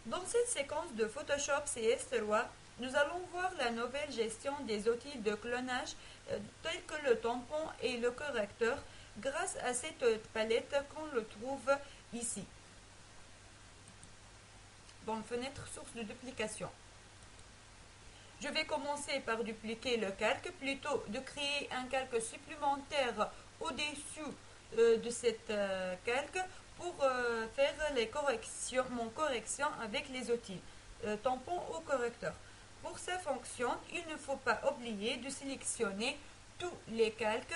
Dans cette séquence de Photoshop CS3, nous allons voir la nouvelle gestion des outils de clonage tels que le tampon et le correcteur grâce à cette palette qu'on le trouve ici, dans la fenêtre source de duplication. Je vais commencer par dupliquer le calque, plutôt de créer un calque supplémentaire au-dessus de cette calque pour faire mon correction avec les outils tampon ou correcteur. Pour sa fonction, il ne faut pas oublier de sélectionner tous les calques.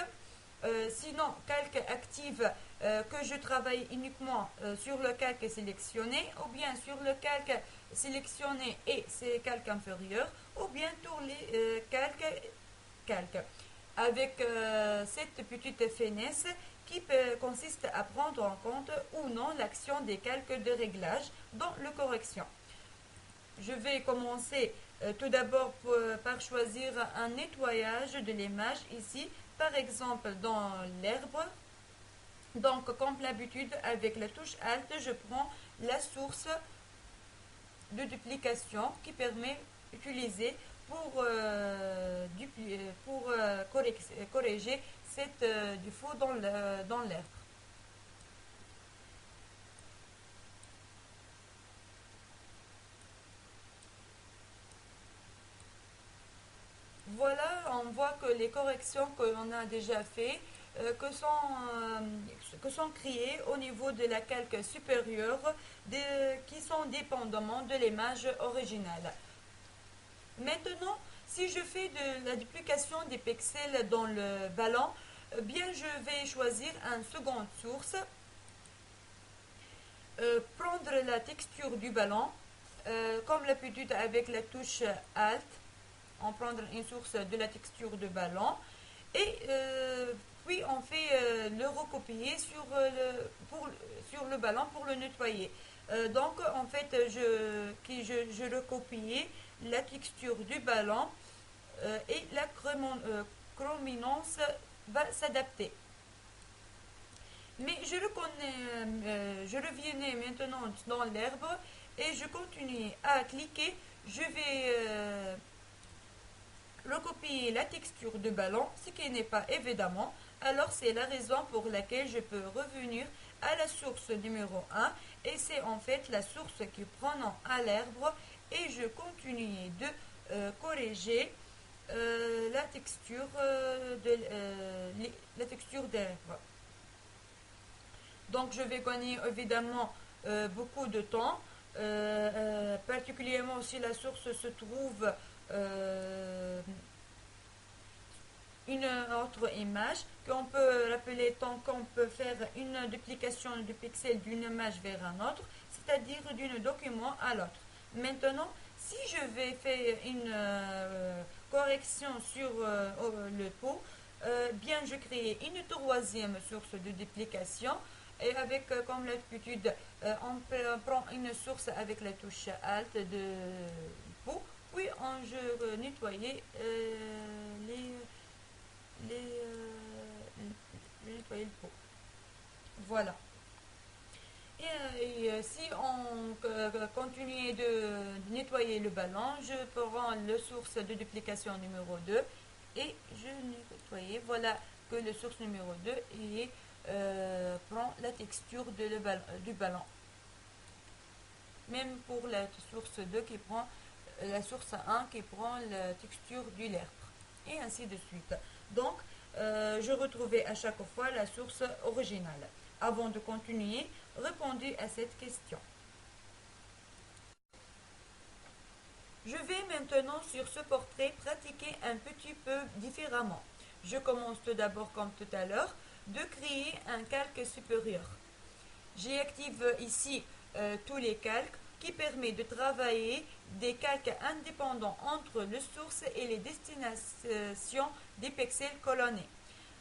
Sinon, calque active que je travaille uniquement sur le calque sélectionné, ou bien sur le calque sélectionné et ses calques inférieurs, ou bien tous les calques. Avec cette petite finesse qui consiste à prendre en compte ou non l'action des calques de réglage dans la correction. Je vais commencer tout d'abord par choisir un nettoyage de l'image ici, par exemple dans l'herbe. Donc, comme l'habitude, avec la touche Alt, je prends la source de duplication qui permet d'utiliser pour corriger cette défaut dans l'herbe. Voilà, on voit que les corrections que l'on a déjà fait, que sont créées au niveau de la calque supérieure, qui sont dépendamment de l'image originale. Maintenant, si je fais de la duplication des pixels dans le ballon, bien je vais choisir une seconde source, prendre la texture du ballon, comme l'habitude avec la touche Alt, on prendre une source de la texture de ballon et puis on fait le recopier sur le ballon pour le nettoyer. Donc en fait je recopie la texture du ballon et la chrominance va s'adapter. Mais je revenais maintenant dans l'herbe et je continue à cliquer. Je vais recopier la texture de ballon, ce qui n'est pas évidemment. Alors c'est la raison pour laquelle je peux revenir à la source numéro 1 et c'est en fait la source qui prend à l'herbe et je continue de corriger la texture de l'herbe. Donc je vais gagner évidemment beaucoup de temps. Particulièrement si la source se trouve une autre image qu'on peut rappeler tant qu'on peut faire une duplication du pixel d'une image vers un autre, c'est-à-dire d'un document à l'autre. Maintenant, si je vais faire une correction sur le pot, bien je crée une troisième source de duplication et avec comme l'habitude on prend une source avec la touche Alt de pot, puis je nettoyer nettoyer le pot. Voilà. Si on continue de nettoyer le ballon, je prends la source de duplication numéro 2 et je nettoie. Voilà que la source numéro 2 prend la texture du ballon. Même pour la source 2 qui prend la source 1 qui prend la texture du lèpre. Et ainsi de suite. Donc, je retrouvais à chaque fois la source originale. Avant de continuer, répondez à cette question. Je vais maintenant sur ce portrait pratiquer un petit peu différemment. Je commence tout d'abord comme tout à l'heure de créer un calque supérieur. J'active ici tous les calques qui permet de travailler des calques indépendants entre les sources et les destinations des pixels colonnés.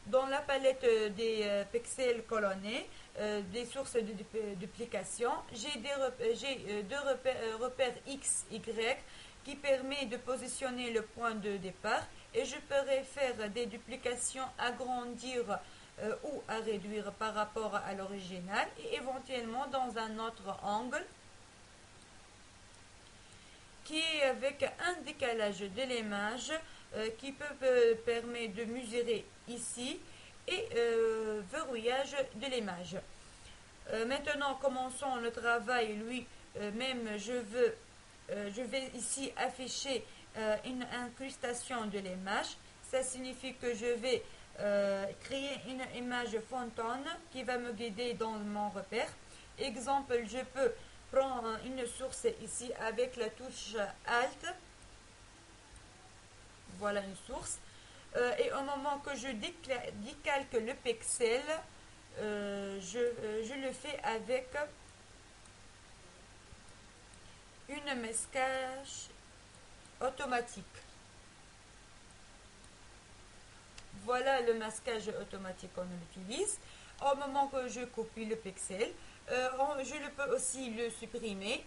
Dans la palette des pixels colonnés, des sources de duplication, j'ai deux repères X, Y qui permet de positionner le point de départ et je pourrais faire des duplications, agrandir ou à réduire par rapport à l'original et éventuellement dans un autre angle. qui est avec un décalage de l'image qui peut permettre de mesurer ici et verrouillage de l'image. Maintenant, commençons le travail. Lui-même, je vais ici afficher une incrustation de l'image. Ça signifie que je vais créer une image fantôme qui va me guider dans mon repère. Exemple, je peux prendre une source ici avec la touche Alt. Voilà une source. Et au moment que je décalque le pixel, je le fais avec une masquage automatique. Voilà le masquage automatique qu'on utilise. Au moment que je copie le pixel, je peux aussi le supprimer.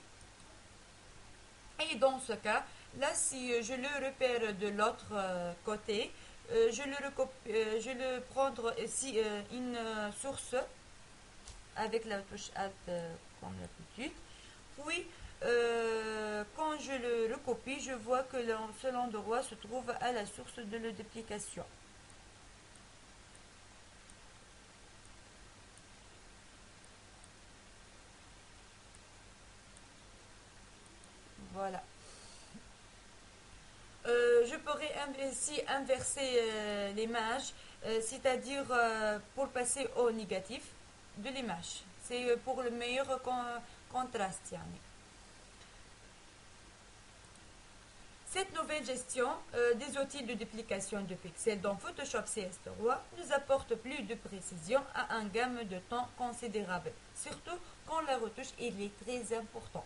Et dans ce cas, là, si je le repère de l'autre côté, je le prendre ici une source avec la touche Alt comme d'habitude. Puis, quand je le recopie, je vois que ce endroit se trouve à la source de la duplication. Voilà. Je pourrais ainsi inverser l'image, c'est-à-dire pour passer au négatif de l'image. C'est pour le meilleur contraste. Yani. Cette nouvelle gestion des outils de duplication de pixels dans Photoshop CS3 nous apporte plus de précision à un gamme de temps considérable, surtout quand la retouche est très importante.